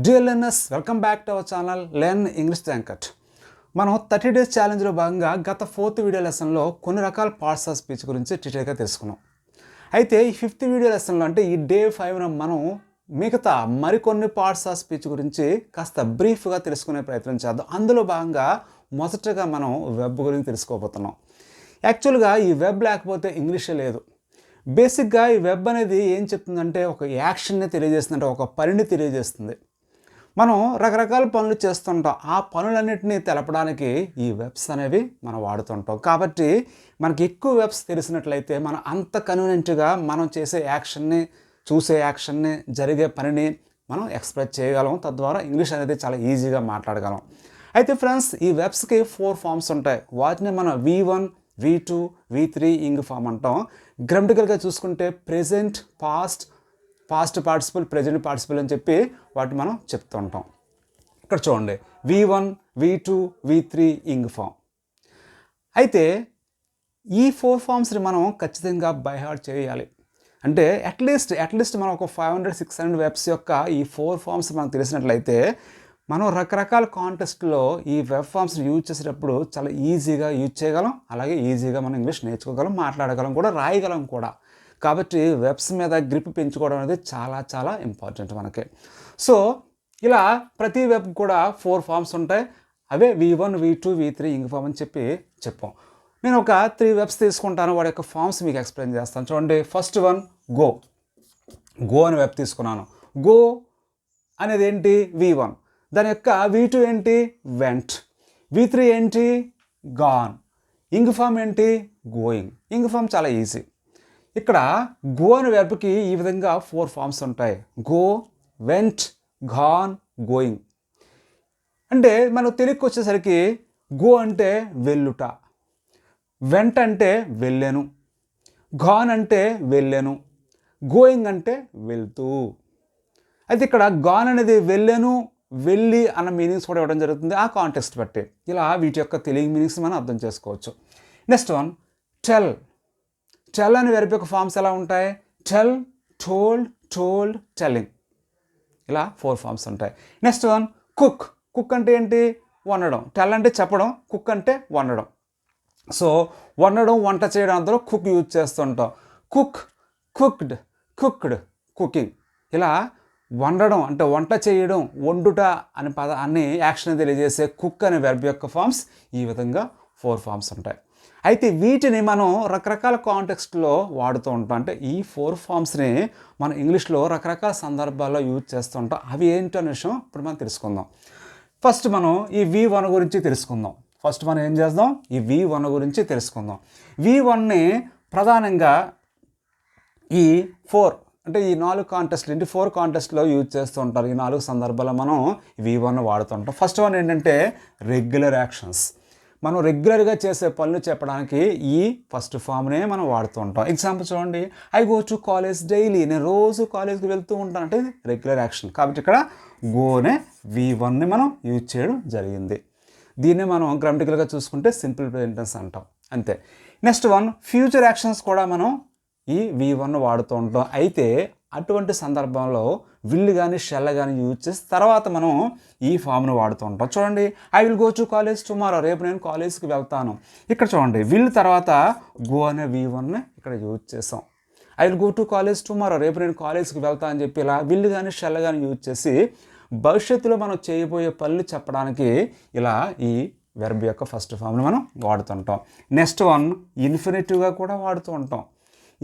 Dear learners, welcome back to our channel learn English థ్యాంకట్. మనం 30 days ఛాలెంజ్లో భాగంగా గత 4th వీడియో లెసన్లో కొన్ని రకాల పార్ట్స్ ఆఫ్ స్పీచ్ గురించి డీటెయిల్గా తెలుసుకున్నాం. అయితే ఈ 5th వీడియో లెసన్లో అంటే ఈ డే 5న మనం మిగతా మరికొన్ని పార్ట్స్ ఆఫ్ స్పీచ్ గురించి కాస్త బ్రీఫ్గా తెలుసుకునే ప్రయత్నం చేద్దాం. అందులో భాగంగా మొదటగా మనం వెబ్ గురించి తెలుసుకోబోతున్నాం. యాక్చువల్గా ఈ వెబ్ లేకపోతే ఇంగ్లీషే లేదు. బేసిక్గా ఈ వెబ్ అనేది ఏం చెప్తుందంటే ఒక యాక్షన్ని తెలియజేస్తుందంటే ఒక పనిని తెలియజేస్తుంది. మనం రకరకాల పనులు చేస్తుంటాం. ఆ పనులన్నింటినీ తెలపడానికి ఈ వెబ్స్ అనేవి మనం వాడుతుంటాం. కాబట్టి మనకి ఎక్కువ వెబ్స్ తెలిసినట్లయితే మనం అంత కన్వీనియంట్గా మనం చేసే యాక్షన్ని, చూసే యాక్షన్ని, జరిగే పనిని మనం ఎక్స్ప్రెస్ చేయగలం. తద్వారా ఇంగ్లీష్ అనేది చాలా ఈజీగా మాట్లాడగలం. అయితే ఫ్రెండ్స్, ఈ వెబ్స్కి 4 ఫామ్స్ ఉంటాయి. వాటిని మనం V1, V2, V3 ing form అంటాం. గ్రామటికల్గా చూసుకుంటే present, past participle, present participle అని చెప్పి వాటిని మనం చెప్తూ ఉంటాం. ఇక్కడ చూడండి, V1, V2, V3 ing form. అయితే ఈ 4 ఫామ్స్ని మనం ఖచ్చితంగా బై హార్ట్ చేయాలి. అంటే అట్లీస్ట్ మనం ఒక 500-600 వెబ్స్ యొక్క ఈ 4 ఫామ్స్ మనకు తెలిసినట్లయితే మనం రకరకాల కాంటెస్ట్లో ఈ వెబ్ ఫామ్స్ని యూజ్ చేసేటప్పుడు చాలా ఈజీగా యూజ్ చేయగలం. అలాగే ఈజీగా మనం ఇంగ్లీష్ నేర్చుకోగలం, మాట్లాడగలం కూడా, రాయగలం కూడా. కాబట్టి వెబ్స్ మీద గ్రిప్ పెంచుకోవడం అనేది చాలా ఇంపార్టెంట్ మనకి. సో ఇలా ప్రతి వెబ్ కూడా 4 ఫామ్స్ ఉంటాయి. అవే V1, V2, V3 ing form అని చెప్పాం. నేను ఒక 3 వెబ్స్ తీసుకుంటాను, వాడి యొక్క ఫామ్స్ మీకు ఎక్స్ప్లెయిన్ చేస్తాను. చూడండి, ఫస్ట్ వన్ గో అనే వెబ్ తీసుకున్నాను. గో అనేది ఏంటి? V1. దాని యొక్క V2 ఏంటి? వెంట్. V3 ఏంటి? గాన్. ఇంగ్ ఫామ్ ఏంటి? గోయింగ్. ఇంగ్ ఫామ్ చాలా ఈజీ. ఇక్కడ గో అనే వెర్బ్కి ఈ విధంగా 4 ఫామ్స్ ఉంటాయి. Go, vent, gone, going. అంటే మనం తెలుగుకి వచ్చేసరికి గో అంటే వెళ్ళుట, వెంట్ అంటే వెళ్ళాను, గాన్ అంటే వెళ్ళాను, గోయింగ్ అంటే వెళ్తూ. అయితే ఇక్కడ గాన్ అనేది వెళ్ళాను, వెళ్ళి అన్న మీనింగ్స్ కూడా ఇవ్వడం జరుగుతుంది ఆ కాంటెక్స్ట్ బట్టి. ఇలా వీటి యొక్క తెలుగు మీనింగ్స్ మనం అర్థం చేసుకోవచ్చు. నెక్స్ట్ వన్ టెల్ అనే వెర్బ్ యొక్క ఫామ్స్ ఎలా ఉంటాయి? Tell, told, telling. ఇలా 4 ఫామ్స్ ఉంటాయి. నెక్స్ట్ వన్ కుక్ అంటే ఏంటి? వండడం. టెల్ అంటే చెప్పడం, కుక్ అంటే వండడం. సో వండడం, వంట చేయడం అందులో కుక్ యూజ్ చేస్తుంటాం. Cooked, cooking. ఇలా వండడం అంటే వంట చేయడం, వండుట అనే పదాన్ని యాక్షన్ తెలియజేసే కుక్ అనే వెర్బ్ యొక్క ఫామ్స్ ఈ విధంగా 4 ఫామ్స్ ఉంటాయి. అయితే వీటిని మనం రకరకాల కాంటెక్స్ట్లో వాడుతూ ఉంటాం. అంటే ఈ 4 ఫామ్స్ని మనం ఇంగ్లీష్లో రకరకాల సందర్భాల్లో యూజ్ చేస్తూ ఉంటాం. అవి ఏంటో అనే విషయం ఇప్పుడు మనం తెలుసుకుందాం. ఫస్ట్ మనం ఈ V1 గురించి తెలుసుకుందాం. ఫస్ట్ మనం ఏం చేద్దాం? ఈ V1 గురించి తెలుసుకుందాం. V1ని ప్రధానంగా ఈ 4 అంటే ఈ 4 కాంటెస్ట్లు ఏంటి 4 కాంటెస్ట్లో యూజ్ చేస్తూ ఉంటారు. ఈ 4 సందర్భాల్లో మనం V1 వాడుతుంటాం. ఫస్ట్ వన్ ఏంటంటే రెగ్యులర్ యాక్షన్స్. మనం రెగ్యులర్గా చేసే పనులు చెప్పడానికి ఈ ఫస్ట్ ఫామ్నే మనం వాడుతూ ఉంటాం. ఎగ్జాంపుల్ చూడండి, I go to college daily. నేను రోజు కాలేజ్కి వెళ్తూ ఉంటాను అంటే రెగ్యులర్ యాక్షన్. కాబట్టి ఇక్కడ గోనే V1ని మనం యూజ్ చేయడం జరిగింది. దీన్నే మనం గ్రామటికల్గా చూసుకుంటే సింపుల్ ప్రెజెంట్ టెన్స్ అంటాం. అంతే. నెక్స్ట్ వన్ ఫ్యూచర్ యాక్షన్స్ కూడా మనం ఈ V1 వాడుతూ ఉంటాం. అయితే అటువంటి సందర్భంలో విల్ కానీ షెల్ కానీ యూజ్ చేసి తర్వాత మనం ఈ ఫామ్ను వాడుతూ ఉంటాం. చూడండి, I will go to college tomorrow. రేపు నేను కాలేజ్కి వెళ్తాను. ఇక్కడ చూడండి, విల్ తర్వాత గో అనే V1ని ఇక్కడ యూజ్ చేసాం. I will go to college tomorrow. రేపు నేను కాలేజ్కి వెళ్తాను అని చెప్పి ఇలా విల్ కానీ షెల్ కానీ యూజ్ చేసి భవిష్యత్తులో మనం చేయబోయే పనులు చెప్పడానికి ఇలా ఈ వెర్బ్ యొక్క ఫస్ట్ ఫామ్ని మనం వాడుతుంటాం. నెక్స్ట్ వన్ ఇన్ఫినిటివ్గా కూడా వాడుతూ ఉంటాం.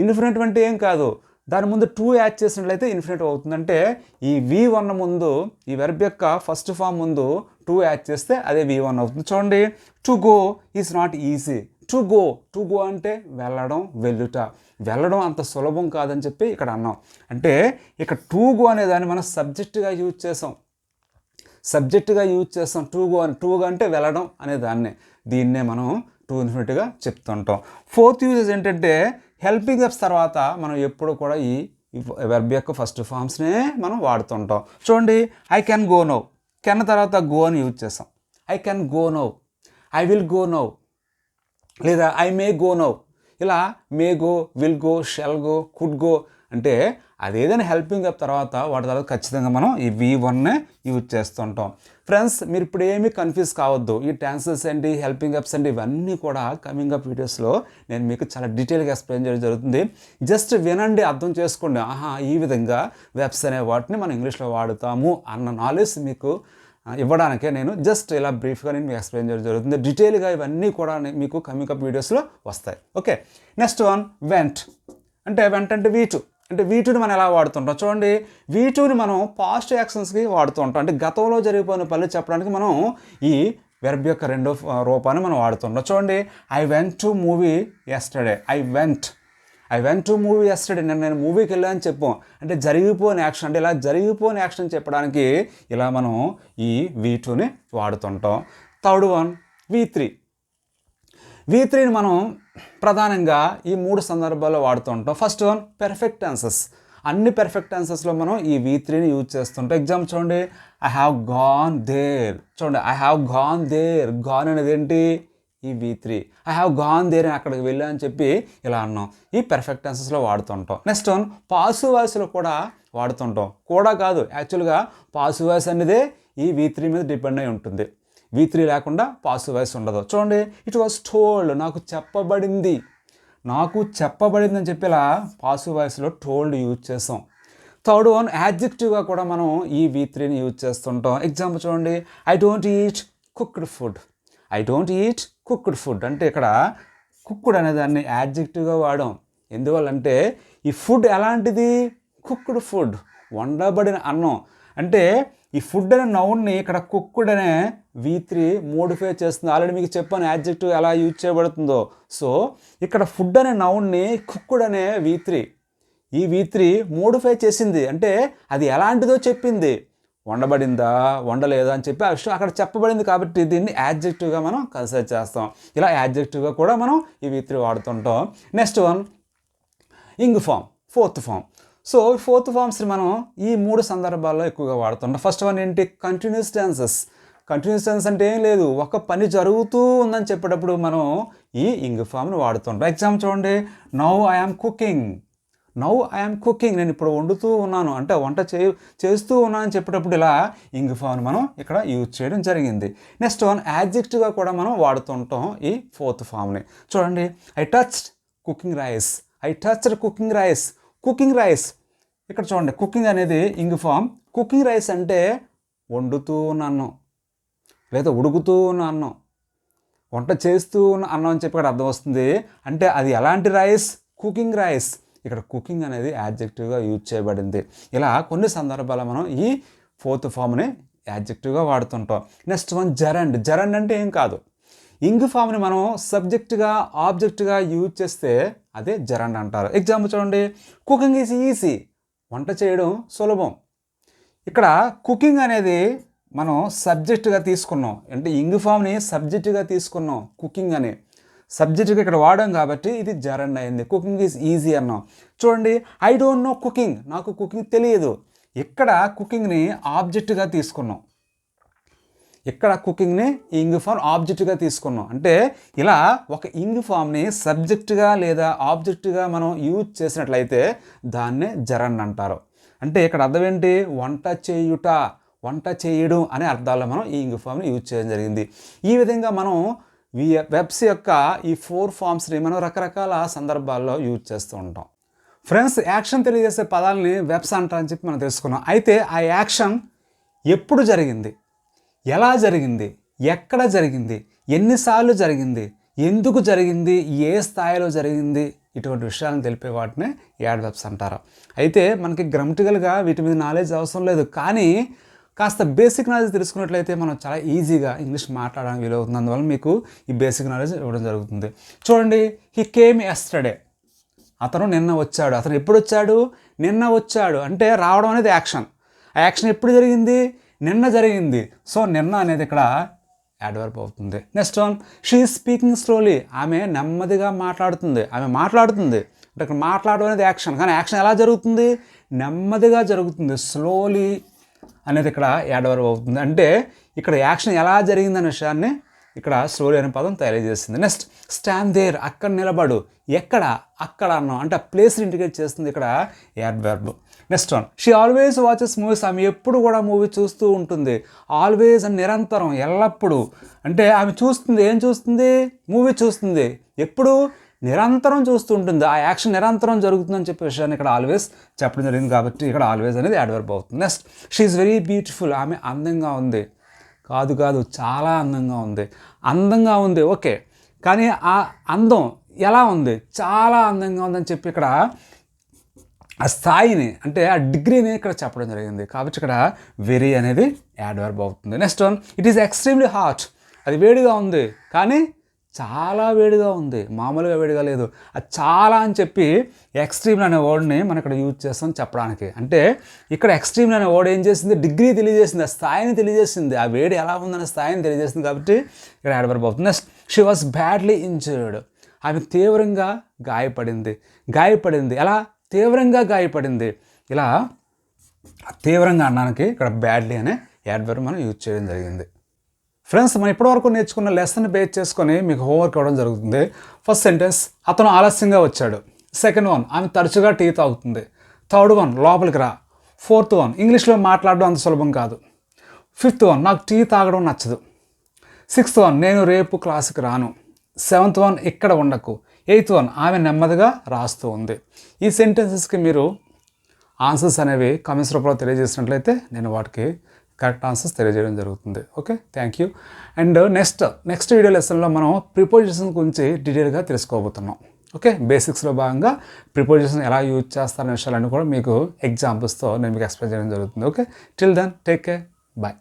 ఇన్ఫినిటివ్ అంటే ఏం కాదు, దాని ముందు 2 యాడ్ చేసినట్లయితే ఇన్ఫినిటివ్ అవుతుందంటే ఈ V1 ముందు ఈ వెర్బ్ యొక్క ఫస్ట్ ఫామ్ ముందు 2 యాడ్ చేస్తే అదే V1 అవుతుంది. చూడండి, to go is not easy. To go అంటే వెళ్ళడం, వెళ్ళడం అంత సులభం కాదని చెప్పి ఇక్కడ అన్నాం. అంటే ఇక్కడ టు గో అనే దాన్ని మనం సబ్జెక్టుగా యూజ్ చేసాం. టు గో అంటే వెళ్ళడం అనే దాన్నే, దీన్నే మనం టు ఇన్ఫినిటీగా చెప్తుంటాం. 4th యూజెస్ ఏంటంటే హెల్పింగ్ వెబ్స్ తర్వాత మనం ఎప్పుడు కూడా ఈ వెర్బ్ యొక్క ఫస్ట్ ఫామ్స్నే మనం వాడుతుంటాం. చూడండి, I can go now. Can తర్వాత గో అని యూజ్ చేస్తాం. I can go now, I will go now, లేదా ఐ మే గో నౌ. ఇలా may go, will go, shall go, could go అంటే అదేదైనా హెల్పింగ్ అప్ తర్వాత వాటి తర్వాత ఖచ్చితంగా మనం ఈ V1నే యూజ్ చేస్తుంటాం. ఫ్రెండ్స్, మీరు ఇప్పుడు ఏమీ కన్ఫ్యూజ్ కావద్దు. ఈ టెన్సెస్ ఏంటి, హెల్పింగ్ అప్స్ ఏంటి, ఇవన్నీ కూడా కమింగ్ అప్ వీడియోస్లో నేను మీకు చాలా డీటెయిల్గా ఎక్స్ప్లెయిన్ చేయడం జరుగుతుంది. జస్ట్ వినండి, అర్థం చేసుకోండి. ఈ విధంగా వెబ్స్ అనే వాటిని మనం ఇంగ్లీష్లో వాడుతాము అన్న నాలెడ్జ్ మీకు ఇవ్వడానికే నేను జస్ట్ ఇలా బ్రీఫ్గా నేను మీకు ఎక్స్ప్లెయిన్ చేయడం జరుగుతుంది. డీటెయిల్గా ఇవన్నీ కూడా మీకు కమింగ్ అప్ వీడియోస్లో వస్తాయి. Okay, next one vent. Vent అంటే V2. V2ని మనం ఎలా వాడుతుంటాం చూడండి. V2ని మనం పాస్ట్ యాక్షన్స్కి వాడుతూ ఉంటాం. అంటే గతంలో జరిగిపోయిన పనులు చెప్పడానికి మనం ఈ వెర్బ్ యొక్క రెండో రూపాన్ని మనం వాడుతుంటాం. చూడండి, I went to movie yesterday. I went to movie yesterday. నేను మూవీకి వెళ్ళాను చెప్పాం. అంటే జరిగిపోయిన యాక్షన్, అంటే ఇలా జరిగిపోయిన యాక్షన్ చెప్పడానికి ఇలా మనం ఈ V2ని వాడుతుంటాం. థర్డ్ వన్ V3ని మనం ప్రధానంగా ఈ 3 సందర్భాల్లో వాడుతూ ఉంటాం. First one perfect tenses. అన్ని పెర్ఫెక్ట్ టెన్సెస్లో మనం ఈ V3ని యూజ్ చేస్తుంటాం. ఎగ్జాంపుల్ చూడండి, ఐ హ్యావ్ గాన్ దేర్. చూడండి, I have gone there. Gone అనేది ఏంటి, ఈ V3. I have gone there అని అక్కడికి వెళ్ళా అని చెప్పి ఇలా అన్నాం. ఈ పెర్ఫెక్ట్ టెన్సెస్లో వాడుతుంటాం. నెక్స్ట్ వన్ పాసివ్ వాయిస్లో కూడా వాడుతుంటాం. కూడా కాదు, యాక్చువల్గా పాసివ్ వాయిస్ అనేదే ఈ V3 మీద డిపెండ్ అయి ఉంటుంది. V3 లేకుండా పాసివ్ వాయిస్ ఉండదు. చూడండి, ఇట్ వాస్ టోల్డ్. నాకు చెప్పబడింది అని చెప్పి ఇలా పాసివ్ వాయిస్లో టోల్డ్ యూజ్ చేస్తాం. థర్డ్ వన్ యాడ్జెక్టివ్గా కూడా మనం ఈ V3ని యూజ్ చేస్తుంటాం. ఎగ్జాంపుల్ చూడండి, I don't eat cooked food. అంటే ఇక్కడ కుక్డ్ అనే దాన్ని యాడ్జెక్టివ్గా వాడాం. ఎందువల్లంటే ఈ ఫుడ్ ఎలాంటిది, కుక్డ్ ఫుడ్, వండబడిన అన్నం. అంటే ఈ ఫుడ్ అనే నౌన్ని ఇక్కడ కుక్డ్ అనే V3 మోడిఫై చేస్తుంది. ఆల్రెడీ మీకు చెప్పాను యాడ్జెక్టివ్ ఎలా యూజ్ చేయబడుతుందో. సో ఇక్కడ ఫుడ్ అనే నౌన్ని కుక్డ్ అనే V3 మోడిఫై చేసింది. అంటే అది ఎలాంటిదో చెప్పింది. వండబడిందా, వండలేదా అని చెప్పి ఆ విషయం అక్కడ చెప్పబడింది. కాబట్టి దీన్ని యాడ్జెక్టివ్గా మనం కన్సిడర్ చేస్తాం. ఇలా యాడ్జెక్టివ్గా కూడా మనం ఈ V3 వాడుతుంటాం. Next one ing form, fourth form. So fourth ఫామ్స్ని మనం ఈ 3 సందర్భాల్లో ఎక్కువగా వాడుతుంటాం. ఫస్ట్ వన్ ఏంటి, కంటిన్యూస్ టెన్సెస్. కంటిన్యూస్ టెన్స్ అంటే ఏం లేదు, ఒక పని జరుగుతూ ఉందని చెప్పేటప్పుడు మనం ఈ ఇంగ్ ఫామ్ని వాడుతుంటాం. ఎగ్జాంపుల్ చూడండి, నౌ ఐ యామ్ కుకింగ్. నేను ఇప్పుడు వండుతూ ఉన్నాను, అంటే వంట చేస్తూ ఉన్నానని చెప్పేటప్పుడు ఇలా ఇంగ్ ఫామ్ని మనం ఇక్కడ యూజ్ చేయడం జరిగింది. నెక్స్ట్ వన్ యాడ్జెక్టివ్గా కూడా మనం వాడుతుంటాం ఈ ఫోర్త్ ఫామ్ని. చూడండి, ఐ టచ్డ్ కుకింగ్ రైస్. ఇక్కడ చూడండి, కుకింగ్ అనేది ఇంగ్ ఫామ్. కుకింగ్ రైస్ అంటే వండుతూ ఉన్న అన్నం, లేదా ఉడుకుతూ ఉన్న అన్నం, వంట చేస్తూ ఉన్న అన్నం అని చెప్పి ఇక్కడ అర్థం వస్తుంది. అంటే అది ఎలాంటి రైస్, కుకింగ్ రైస్. ఇక్కడ కుకింగ్ అనేది యాడ్జెక్టివ్గా యూజ్ చేయబడింది. ఇలా కొన్ని సందర్భాల్లో మనం ఈ ఫోర్త్ ఫామ్ని యాడ్జెక్టివ్గా వాడుతుంటాం. నెక్స్ట్ వన్ జరండ్ అంటే ఏం కాదు, ఇంగ్ ఫామ్ని మనం సబ్జెక్ట్గా ఆబ్జెక్ట్గా యూజ్ చేస్తే అదే జరండ్ అంటారు. ఎగ్జాంపుల్ చూడండి, కుకింగ్ ఈజ్ ఈజీ. వంట చేయడం సులభం. ఇక్కడ కుకింగ్ అనేది మనం సబ్జెక్టుగా తీసుకున్నాం. అంటే ఇంగ్ ఫామ్ని సబ్జెక్టుగా తీసుకున్నాం. కుకింగ్ అని సబ్జెక్టుగా ఇక్కడ వాడాం కాబట్టి ఇది జరండ్ అయింది. కుకింగ్ ఈజ్ ఈజీ అన్నాం. చూడండి, ఐ డోంట్ నో కుకింగ్. నాకు కుకింగ్ తెలియదు. ఇక్కడ కుకింగ్ని ఆబ్జెక్టుగా తీసుకున్నాం. ఇక్కడ కుకింగ్ని ఇంగ్ ఫామ్ ఆబ్జెక్ట్గా తీసుకున్నాం. అంటే ఇలా ఒక ఇంగ్ ఫామ్ని సబ్జెక్టుగా లేదా ఆబ్జెక్టుగా మనం యూజ్ చేసినట్లయితే దాన్నే జరండ్ అంటారు. అంటే ఇక్కడ అర్థం ఏంటి, వంట చేయడం అనే అర్థాల్లో మనం ఈ ఇంగ్ ఫామ్ని యూజ్ చేయడం జరిగింది. ఈ విధంగా మనం వెబ్స్ యొక్క ఈ 4 ఫామ్స్ని మనం రకరకాల సందర్భాల్లో యూజ్ చేస్తూ ఉంటాం. ఫ్రెండ్స్, యాక్షన్ తెలియజేసే పదాలని వెబ్స్ అంటారని చెప్పి మనం తెలుసుకున్నాం. అయితే ఆ యాక్షన్ ఎప్పుడు జరిగింది, ఎలా జరిగింది, ఎక్కడ జరిగింది, ఎన్నిసార్లు జరిగింది, ఎందుకు జరిగింది, ఏ స్థాయిలో జరిగింది, ఇటువంటి విషయాలను తెలిపే వాటిని యాడ్ వెబ్స్ అంటారు. అయితే మనకి గ్రామటికల్గా వీటి మీద నాలెడ్జ్ అవసరం లేదు, కానీ కాస్త బేసిక్ నాలెడ్జ్ తెలుసుకున్నట్లయితే మనం చాలా ఈజీగా ఇంగ్లీష్ మాట్లాడడానికి వీలవుతుంది. అందువల్ల మీకు ఈ బేసిక్ నాలెడ్జ్ ఇవ్వడం జరుగుతుంది. చూడండి, హీ కేమ్ యెస్టర్డే. అతను నిన్న వచ్చాడు. అతను ఎప్పుడు వచ్చాడు, నిన్న వచ్చాడు. అంటే రావడం అనేది యాక్షన్. ఆ యాక్షన్ ఎప్పుడు జరిగింది, నిన్న జరిగింది. సో నిన్న అనేది ఇక్కడ యాడ్వర్బ్ అవుతుంది. Next one, she is speaking slowly. ఆమె నెమ్మదిగా మాట్లాడుతుంది. అంటే ఇక్కడ మాట్లాడడం అనేది యాక్షన్, కానీ యాక్షన్ ఎలా జరుగుతుంది, నెమ్మదిగా జరుగుతుంది. స్లోలీ అనేది ఇక్కడ యాడ్వర్బ్ అవుతుంది. అంటే ఇక్కడ యాక్షన్ ఎలా జరిగిందనే విషయాన్ని ఇక్కడ స్టోరీ అనే పదం తెలియజేస్తుంది. నెక్స్ట్ స్టాండ్ దేర్, అక్కడ నిలబడు. ఎక్కడ? అక్కడ అన్నాం అంటే ఆ ప్లేస్ని ఇండికేట్ చేస్తుంది ఇక్కడ adverb. Next one, she always watches movies, ఆమె ఎప్పుడు కూడా మూవీ చూస్తూ ఉంటుంది. ఆల్వేస్ అని నిరంతరం, ఎల్లప్పుడూ. అంటే ఆమె చూస్తుంది, ఏం చూస్తుంది? మూవీ చూస్తుంది. ఎప్పుడు? నిరంతరం చూస్తూ ఉంటుంది. ఆ యాక్షన్ నిరంతరం జరుగుతుందని చెప్పే విషయాన్ని ఇక్కడ ఆల్వేస్ చెప్పడం జరిగింది కాబట్టి ఇక్కడ ఆల్వేస్ అనేది యాడ్వర్బ్ అవుతుంది. Next, she is very beautiful, ఆమె అందంగా ఉంది. కాదు చాలా అందంగా ఉంది. అందంగా ఉంది ఓకే, కానీ ఆ అందం ఎలా ఉంది? చాలా అందంగా ఉందని చెప్పి ఇక్కడ ఆ స్థాయిని అంటే ఆ డిగ్రీని ఇక్కడ చెప్పడం జరిగింది కాబట్టి ఇక్కడ వెరీ అనేది యాడ్వర్బ్ అవుతుంది. Next one, it is extremely hot, అది వేడిగా ఉంది కానీ చాలా వేడిగా ఉంది, మామూలుగా వేడిగా లేదు. అది చాలా అని చెప్పి ఎక్స్ట్రీమ్ అనే వర్డ్ని మనం ఇక్కడ యూజ్ చేస్తాం చెప్పడానికి. అంటే ఇక్కడ ఎక్స్ట్రీమ్ అనే వర్డ్ ఏం చేసింది? డిగ్రీ తెలియజేసింది, ఆ స్థాయిని తెలియజేసింది, ఆ వేడి ఎలా ఉందనే స్థాయిని తెలియజేసింది కాబట్టి ఇక్కడ యాడ్వర్బ్ అవుతుంది. Next, she was badly injured, ఆమె తీవ్రంగా గాయపడింది. ఎలా? తీవ్రంగా గాయపడింది. ఇలా తీవ్రంగా అనడానికి ఇక్కడ బ్యాడ్లీ అనే యాడ్వర్బ్ మనం యూజ్ చేయడం జరిగింది. ఫ్రెండ్స్, మనం ఇప్పటివరకు నేర్చుకున్న లెసన్ బేస్ చేసుకొని మీకు హోంవర్క్ ఇవ్వడం జరుగుతుంది. ఫస్ట్ సెంటెన్స్, అతను ఆలస్యంగా వచ్చాడు. సెకండ్ వన్, ఆమె తరచుగా టీ తాగుతుంది. థర్డ్ వన్, లోపలికి రా. ఫోర్త్ వన్, ఇంగ్లీష్లో మాట్లాడడం అంత సులభం కాదు. ఫిఫ్త్ వన్, నాకు టీ తాగడం నచ్చదు. సిక్స్త్ వన్, నేను రేపు క్లాస్కి రాను. సెవెంత్ వన్, ఇక్కడ ఉండకు. ఎయిత్ వన్, ఆమె నెమ్మదిగా రాస్తూ ఉంది. ఈ సెంటెన్సెస్కి మీరు ఆన్సర్స్ అనేవి కామెంట్స్ రూపంలో తెలియజేసినట్లయితే నేను వాటికి కరెక్ట్ ఆన్సర్స్ తెలియజేయడం జరుగుతుంది. Okay, thank you. And next video లెసన్లో మనం ప్రిపోజిషన్ గురించి డీటెయిల్గా తెలుసుకోబోతున్నాం. ఓకే, బేసిక్స్లో భాగంగా ప్రిపోజిషన్ ఎలా యూజ్ చేస్తారనే విషయాలన్నీ కూడా మీకు ఎగ్జాంపుల్స్తో నేను మీకు ఎక్స్ప్లెయిన్ చేయడం జరుగుతుంది. Okay, till then take care, bye.